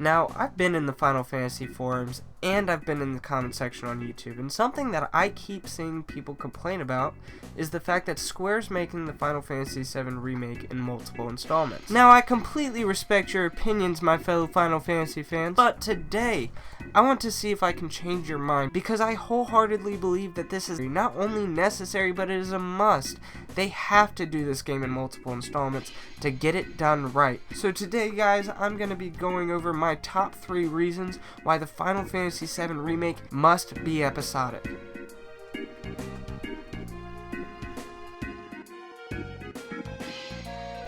Now, I've been in the Final Fantasy forums, and I've been in the comment section on YouTube, and something that I keep seeing people complain about is the fact that Square's making the Final Fantasy VII Remake in multiple installments. Now, I completely respect your opinions, my fellow Final Fantasy fans, but today, I want to see if I can change your mind, because I wholeheartedly believe that this is not only necessary, but it is a must. They have to do this game in multiple installments to get it done right. So today, guys, I'm going to be going over my top 3 reasons why the Final Fantasy VII Remake must be episodic.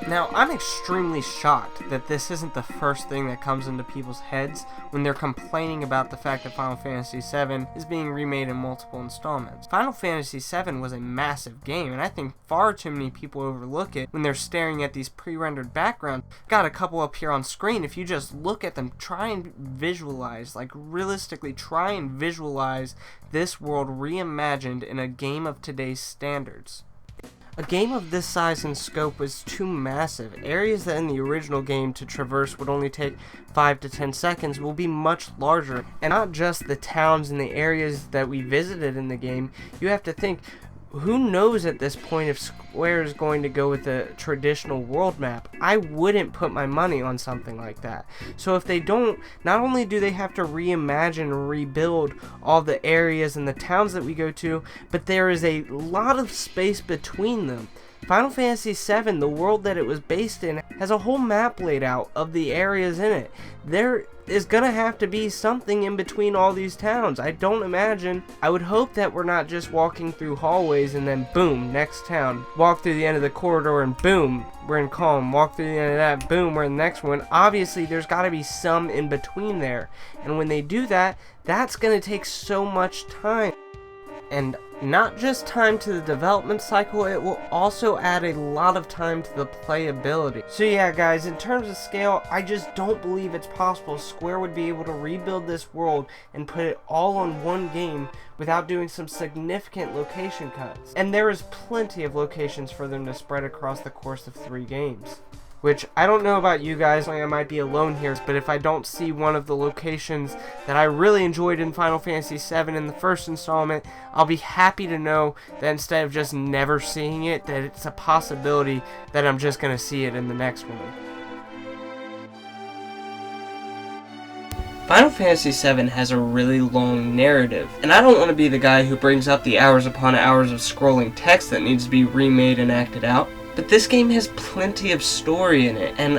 Now, I'm extremely shocked that this isn't the first thing that comes into people's heads when they're complaining about the fact that Final Fantasy VII is being remade in multiple installments. Final Fantasy VII was a massive game, and I think far too many people overlook it when they're staring at these pre-rendered backgrounds. Got a couple up here on screen. If you just look at them, try and visualize, like realistically try and visualize this world reimagined in a game of today's standards. A game of this size and scope was too massive. Areas that in the original game to traverse would only take 5 to 10 seconds will be much larger. And not just the towns and the areas that we visited in the game. You have to think, who knows at this point if Square is going to go with a traditional world map? I wouldn't put my money on something like that. So if they don't, not only do they have to reimagine and rebuild all the areas and the towns that we go to, but there is a lot of space between them. Final Fantasy VII, the world that it was based in, has a whole map laid out of the areas in it. There is gonna have to be something in between all these towns. I would hope that we're not just walking through hallways and then boom, next town. Walk through the end of the corridor and boom, we're in Calm. Walk through the end of that, boom, we're in the next one. Obviously, there's gotta be some in between there. And when they do that, that's gonna take so much time. And not just time to the development cycle, it will also add a lot of time to the playability. So yeah, guys, in terms of scale, I just don't believe it's possible Square would be able to rebuild this world and put it all on one game without doing some significant location cuts. And there is plenty of locations for them to spread across the course of 3 games. Which, I don't know about you guys, I might be alone here, but if I don't see one of the locations that I really enjoyed in Final Fantasy VII in the first installment, I'll be happy to know that instead of just never seeing it, that it's a possibility that I'm just going to see it in the next one. Final Fantasy VII has a really long narrative, and I don't want to be the guy who brings up the hours upon hours of scrolling text that needs to be remade and acted out. But this game has plenty of story in it, and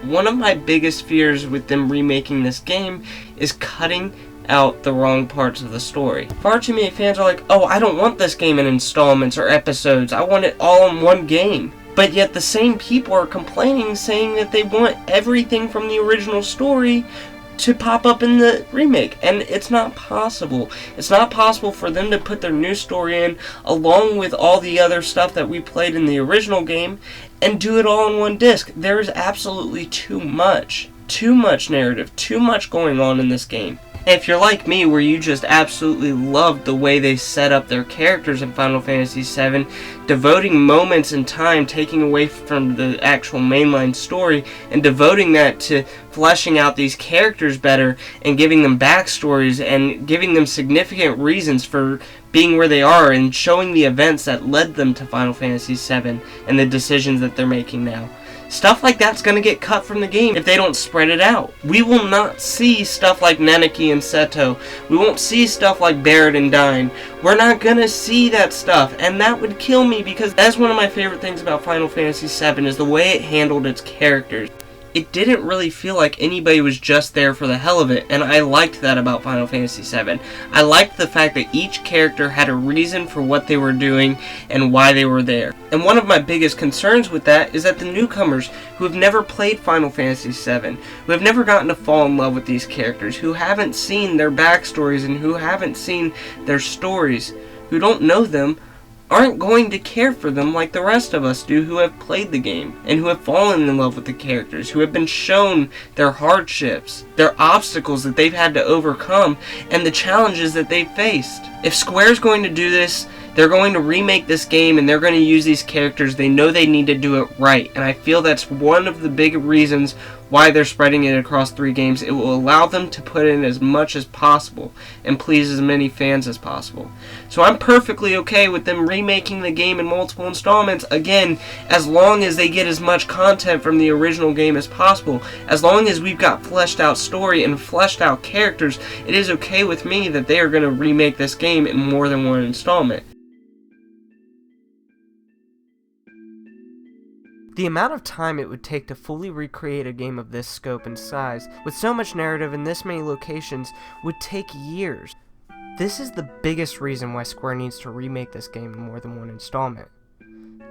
one of my biggest fears with them remaking this game is cutting out the wrong parts of the story. Far too many fans are like, oh, I don't want this game in installments or episodes, I want it all in one game. But yet the same people are complaining, saying that they want everything from the original story to pop up in the remake, and it's not possible. It's not possible for them to put their new story in along with all the other stuff that we played in the original game and do it all in one disc. There's absolutely too much narrative, too much going on in this game. If you're like me, where you just absolutely loved the way they set up their characters in Final Fantasy VII, devoting moments in time, taking away from the actual mainline story, and devoting that to fleshing out these characters better, and giving them backstories, and giving them significant reasons for being where they are, and showing the events that led them to Final Fantasy VII, and the decisions that they're making now. Stuff like that's going to get cut from the game if they don't spread it out. We will not see stuff like Neneki and Seto. We won't see stuff like Barret and Dyne. We're not going to see that stuff, and that would kill me because that's one of my favorite things about Final Fantasy VII is the way it handled its characters. It didn't really feel like anybody was just there for the hell of it, and I liked that about Final Fantasy VII. I liked the fact that each character had a reason for what they were doing and why they were there. And one of my biggest concerns with that is that the newcomers who have never played Final Fantasy VII, who have never gotten to fall in love with these characters, who haven't seen their backstories and who haven't seen their stories, who don't know them, aren't going to care for them like the rest of us do who have played the game and who have fallen in love with the characters, who have been shown their hardships, their obstacles that they've had to overcome, and the challenges that they've faced. If Square's going to do this, They're going to remake this game and they're going to use these characters. They know they need to do it right, and I feel that's one of the big reasons why they're spreading it across 3 games. It will allow them to put in as much as possible and please as many fans as possible. So I'm perfectly okay with them remaking the game in multiple installments, again, as long as they get as much content from the original game as possible. As long as we've got fleshed out story and fleshed out characters, it is okay with me that they are going to remake this game in more than one installment. The amount of time it would take to fully recreate a game of this scope and size, with so much narrative in this many locations, would take years. This is the biggest reason why Square needs to remake this game in more than one installment.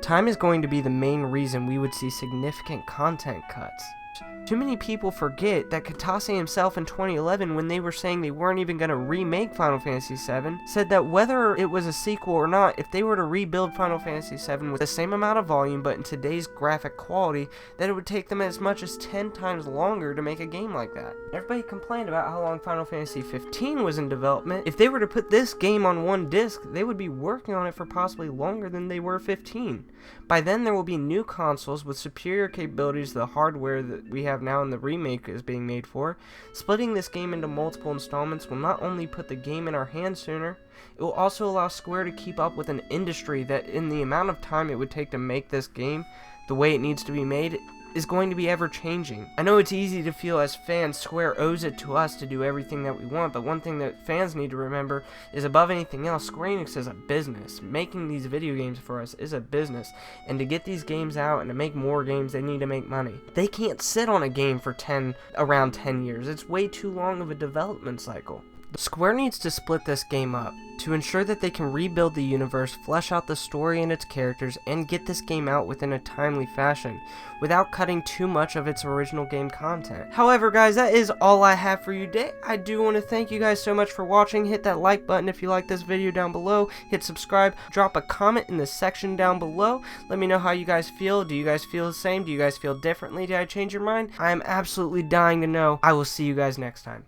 Time is going to be the main reason we would see significant content cuts. Too many people forget that Katase himself in 2011, when they were saying they weren't even going to remake Final Fantasy VII, said that whether it was a sequel or not, if they were to rebuild Final Fantasy VII with the same amount of volume but in today's graphic quality, that it would take them as much as 10 times longer to make a game like that. Everybody complained about how long Final Fantasy XV was in development. If they were to put this game on one disc, they would be working on it for possibly longer than they were 15. By then there will be new consoles with superior capabilities to the hardware that we have now and the remake is being made for. Splitting this game into multiple installments will not only put the game in our hands sooner, it will also allow Square to keep up with an industry that, in the amount of time it would take to make this game the way it needs to be made, is going to be ever changing. I know it's easy to feel as fans Square owes it to us to do everything that we want, but one thing that fans need to remember is, above anything else, Square-Enix is a business. Making these video games for us is a business, and to get these games out and to make more games, they need to make money. They can't sit on a game for around 10 years. It's way too long of a development cycle. Square needs to split this game up to ensure that they can rebuild the universe, flesh out the story and its characters, and get this game out within a timely fashion, without cutting too much of its original game content. However, guys, that is all I have for you today. I do want to thank you guys so much for watching. Hit that like button if you like this video down below. Hit subscribe. Drop a comment in the section down below. Let me know how you guys feel. Do you guys feel the same? Do you guys feel differently? Did I change your mind? I am absolutely dying to know. I will see you guys next time.